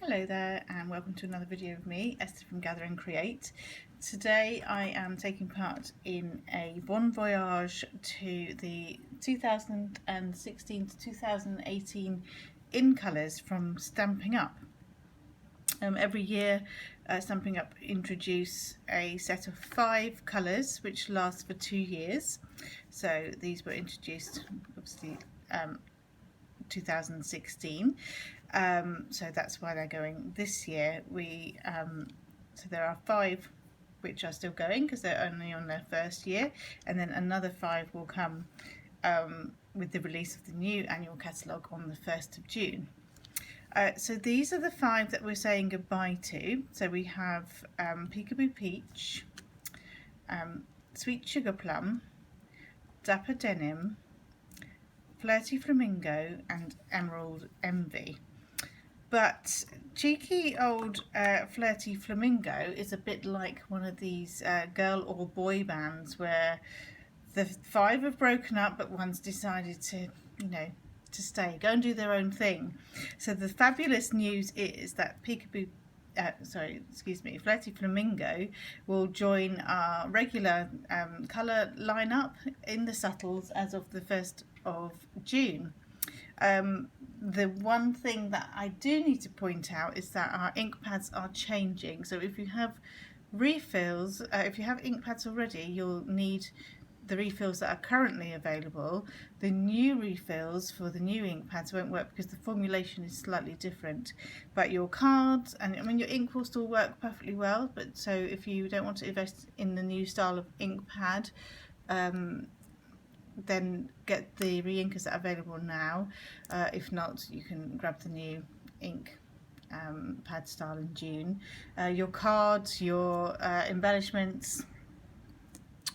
Hello there and welcome to another video of me, Esther from Gather and Create. Today I am taking part in a Bon Voyage to the 2016 to 2018 in colours from Stampin Up. Every year Stampin Up introduce a set of 5 colours which last for 2 years. So these were introduced obviously 2016. So that's why they're going this year. So there are 5 which are still going because they're only on their first year, and then another 5 will come with the release of the new annual catalogue on the 1st of June. So these are the 5 that we're saying goodbye to. So we have Peekaboo Peach, Sweet Sugar Plum, Dapper Denim, Flirty Flamingo and Emerald Envy. But cheeky old Flirty Flamingo is a bit like one of these girl or boy bands where the 5 have broken up but one's decided to, to stay, go and do their own thing. So the fabulous news is that Flirty Flamingo will join our regular colour lineup in the subtles as of the 1st of June. The one thing that I do need to point out is that our ink pads are changing. So if you have refills, if you have ink pads already, you'll need the refills that are currently available. The new refills for the new ink pads won't work because the formulation is slightly different. But your cards, and I mean your ink will still work perfectly well, but so if you don't want to invest in the new style of ink pad, then get the re-inkers that are available now. If not, you can grab the new ink pad style in June. Your cards, your embellishments,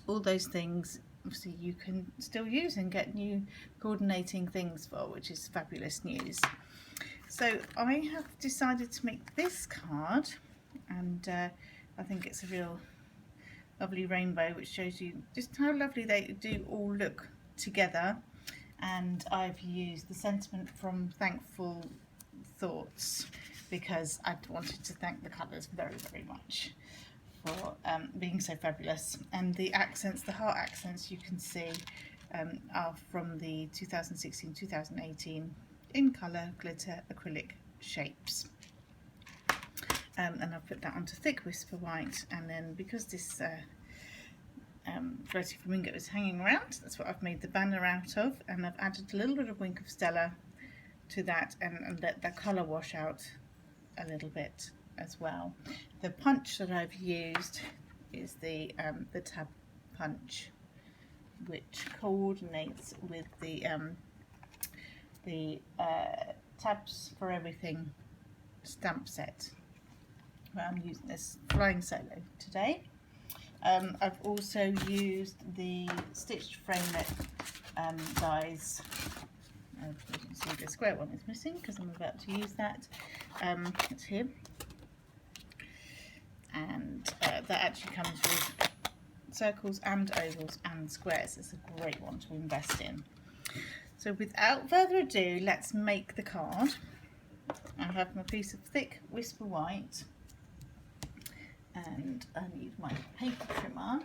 all those things obviously you can still use and get new coordinating things for, which is fabulous news. So I have decided to make this card, and I think it's a real lovely rainbow which shows you just how lovely they do all look together. And I've used the sentiment from Thankful Thoughts because I wanted to thank the colours very, very much for being so fabulous. And the accents, the heart accents, you can see are from the 2016-2018 in colour glitter acrylic shapes. And I've put that onto thick Whisper White, and then because this Flirty Flamingo is hanging around, that's what I've made the banner out of, and I've added a little bit of Wink of Stella to that and let the colour wash out a little bit as well. The punch that I've used is the tab punch, which coordinates with the Tabs for Everything stamp set. I'm using this Flying Solo today. I've also used the stitched framelit dies. You can see the square one is missing because I'm about to use that. It's here, and that actually comes with circles and ovals and squares. It's a great one to invest in. So without further ado, let's make the card. I have my piece of thick Whisper White, and I need my paper trimmer.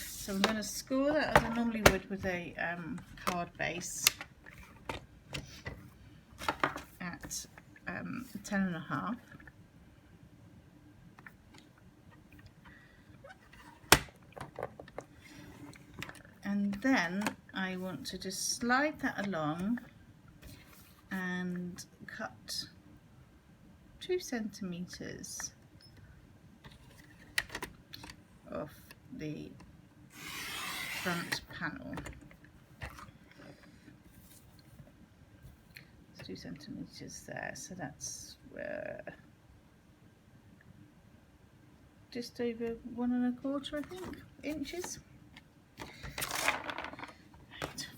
So I'm going to score that as I normally would with a card base at 10.5. And then I want to just slide that along and cut 2 centimetres off the front panel. It's 2 centimetres there, so that's just over 1 1/4, I think, inches.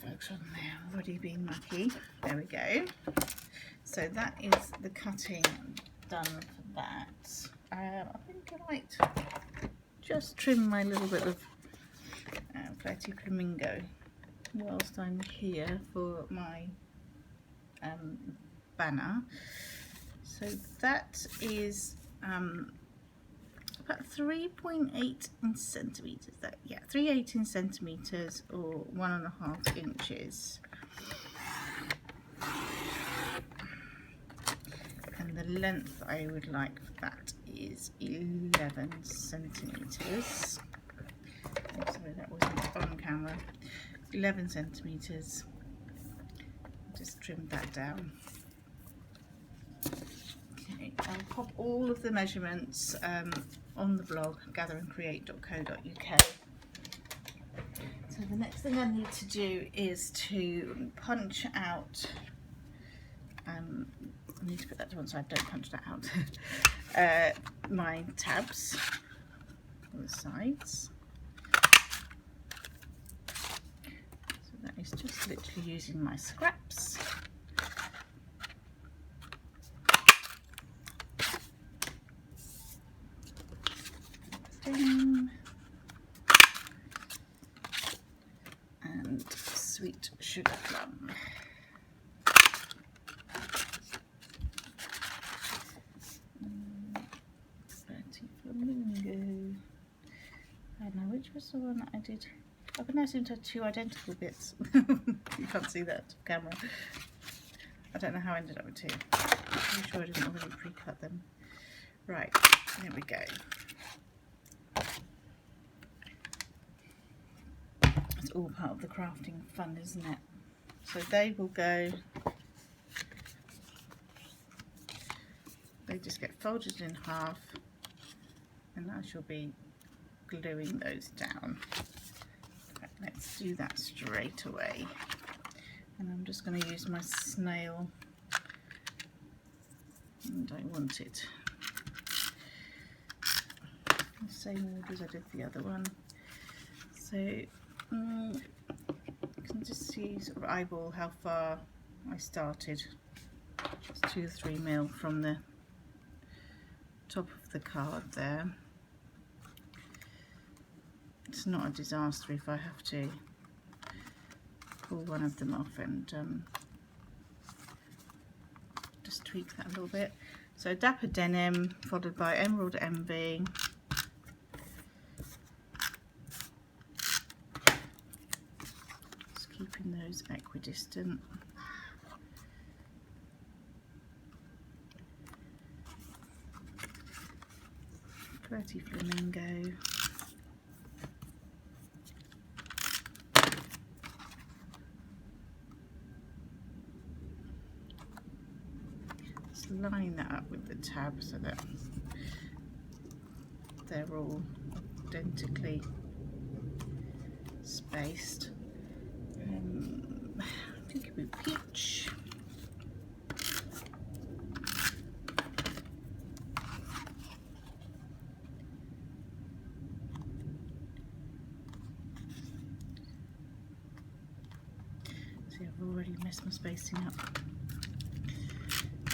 Folks on there, I've already been lucky. There we go. So that is the cutting done for that. I think I might just trim my little bit of Flirty Flamingo whilst I'm here for my banner. So So that is about 3.8 centimeters. That, yeah, 3/18 centimeters or 1.5 inches. And the length I would like for that is 11 centimeters. Oh, sorry, that wasn't on camera. 11 centimeters. Just trim that down. Okay, I'll pop all of the measurements on the blog, gatheringcreate.co.uk. So the next thing I need to do is to punch out, I need to put that to one side, don't punch that out, my tabs on the sides. So that is just literally using my scraps. And sweet sugar plum. Pretty flamingo. I don't know which was the one that I did. I now seem to have two identical bits. You can't see that on camera. I don't know how I ended up with two. I'm pretty sure I didn't already pre-cut them. Right, there we go. It's all part of the crafting fun, isn't it? So they will go, they just get folded in half, and I shall be gluing those down. Right, let's do that straight away. And I'm just going to use my snail, and I want it the same order as I did the other one. So you can just see, sort of eyeball how far I started. Just 2 or 3 mil from the top of the card there. It's not a disaster if I have to pull one of them off and just tweak that a little bit. So Dapper Denim followed by Emerald Envy. Keeping those equidistant. Pretty Flamingo. Just line that up with the tab so that they're all identically spaced. I think it'll be peach. See, I've already messed my spacing up.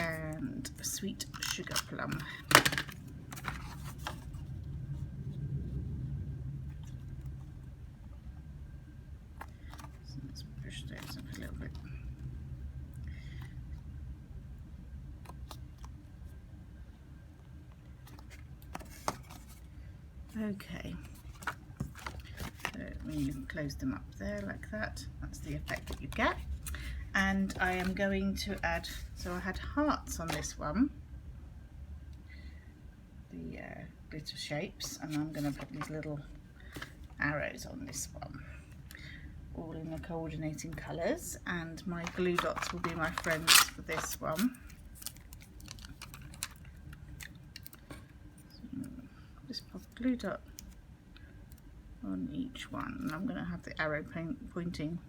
And sweet sugar plum. Okay, so when you close them up there like that, that's the effect that you get. And I am going to add, so I had hearts on this one, the glitter shapes, and I'm going to put these little arrows on this one, all in the coordinating colours, and my glue dots will be my friends for this one. Just pop a glue dot on each one, and I'm going to have the arrow pointing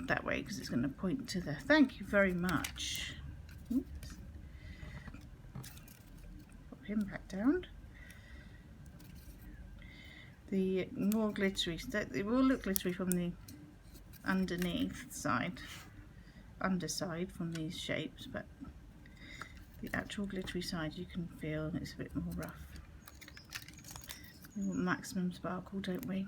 that way because it's going to point to the, thank you very much. Oops. Pop him back down. The more glittery, they will look glittery from the underneath side, underside from these shapes, but the actual glittery side you can feel it's a bit more rough. We want maximum sparkle, don't we?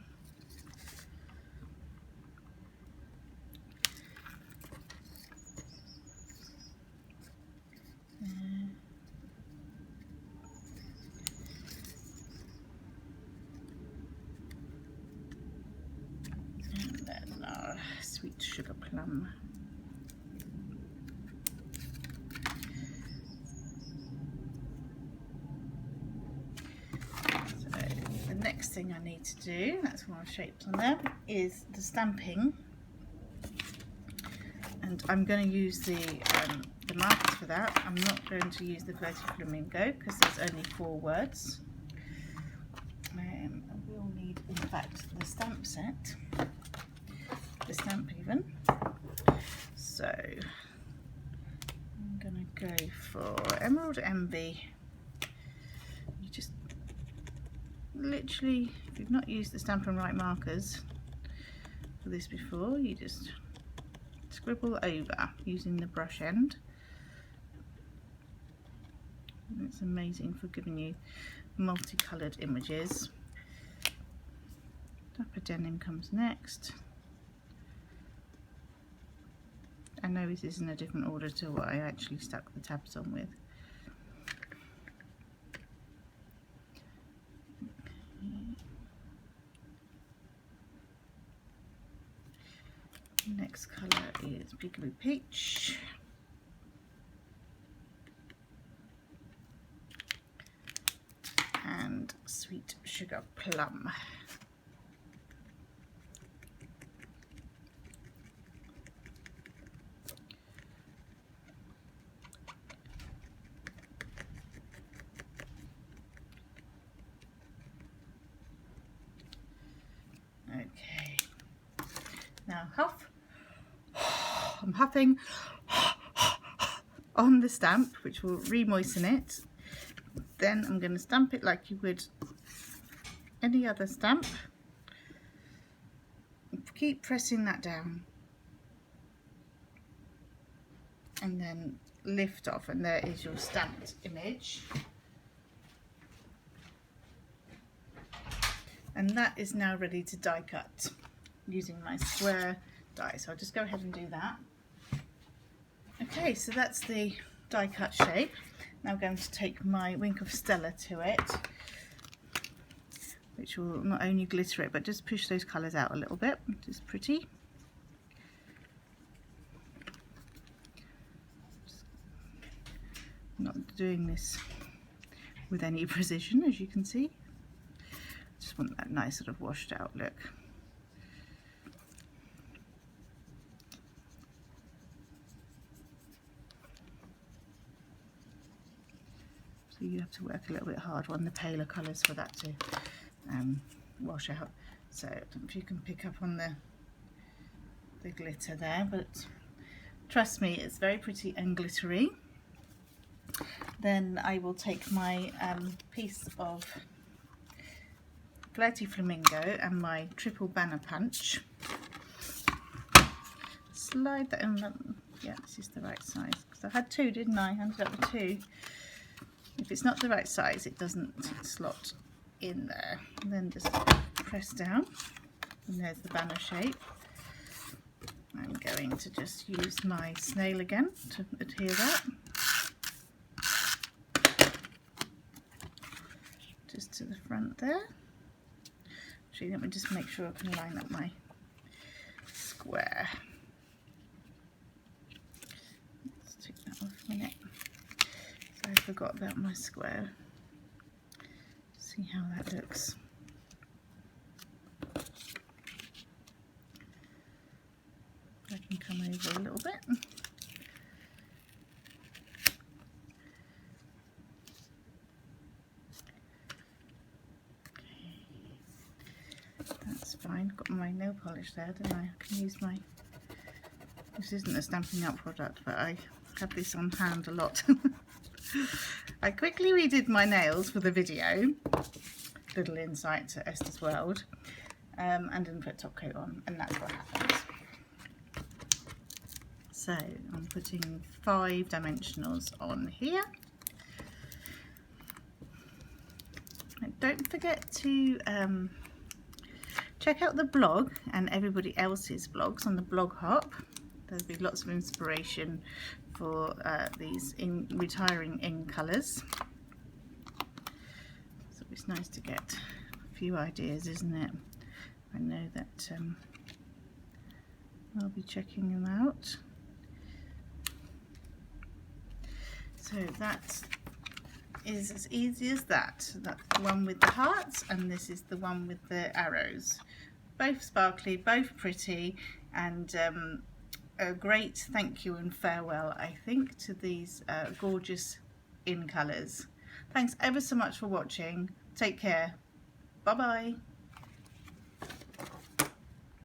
Plum. So the next thing I need to do, that's one of the shapes on there, is the stamping. And I'm going to use the markers for that. I'm not going to use the Floaty Flamingo because there's only 4 words. We'll need, in fact, the stamp set, the stamp even. So I'm going to go for Emerald Envy. You just literally, if you've not used the Stampin' Right markers for this before, you just scribble over using the brush end. And it's amazing for giving you multicoloured images. Dapper Denim comes next. I know this is in a different order to what I actually stuck the tabs on with. Next colour is Peekaboo Peach. And Sweet Sugar Plum. Okay, now huff. I'm huffing on the stamp, which will re-moisten it. Then I'm going to stamp it like you would any other stamp. Keep pressing that down and then lift off, and there is your stamped image. And that is now ready to die cut using my square die. So I'll just go ahead and do that. Okay, so that's the die cut shape. Now I'm going to take my Wink of Stella to it, which will not only glitter it, but just push those colours out a little bit, which is pretty. I'm not doing this with any precision, as you can see. Just want that nice sort of washed out look. So you have to work a little bit hard on the paler colours for that to wash out. So I don't know if you can pick up on the glitter there, but trust me, it's very pretty and glittery. Then I will take my piece of Floaty Flamingo and my triple banner punch. Slide that in. Yeah, this is the right size, because I had 2, didn't I? I ended up with 2. If it's not the right size, it doesn't slot in there. And then just press down, and there's the banner shape. I'm going to just use my snail again to adhere that. Just to the front there. Actually, let me just make sure I can line up my square. Let's take that off a minute. So I forgot about my square. See how that looks. I can come over a little bit. That's fine. Got my nail polish there, didn't I? I can use my... This isn't a Stampin' Up product, but I have this on hand a lot. I quickly redid my nails for the video. Little insight to Esther's World. And didn't put top coat on, and that's what happens. So I'm putting 5 dimensionals on here. And don't forget to check out the blog and everybody else's blogs on the blog hop. There'll be lots of inspiration for these retiring in colours. So it's nice to get a few ideas, isn't it? I know that I'll be checking them out. So that is as easy as that. That's the one with the hearts, and this is the one with the arrows. Both sparkly, both pretty, and a great thank you and farewell, I think, to these gorgeous in colours. Thanks ever so much for watching. Take care. Bye bye.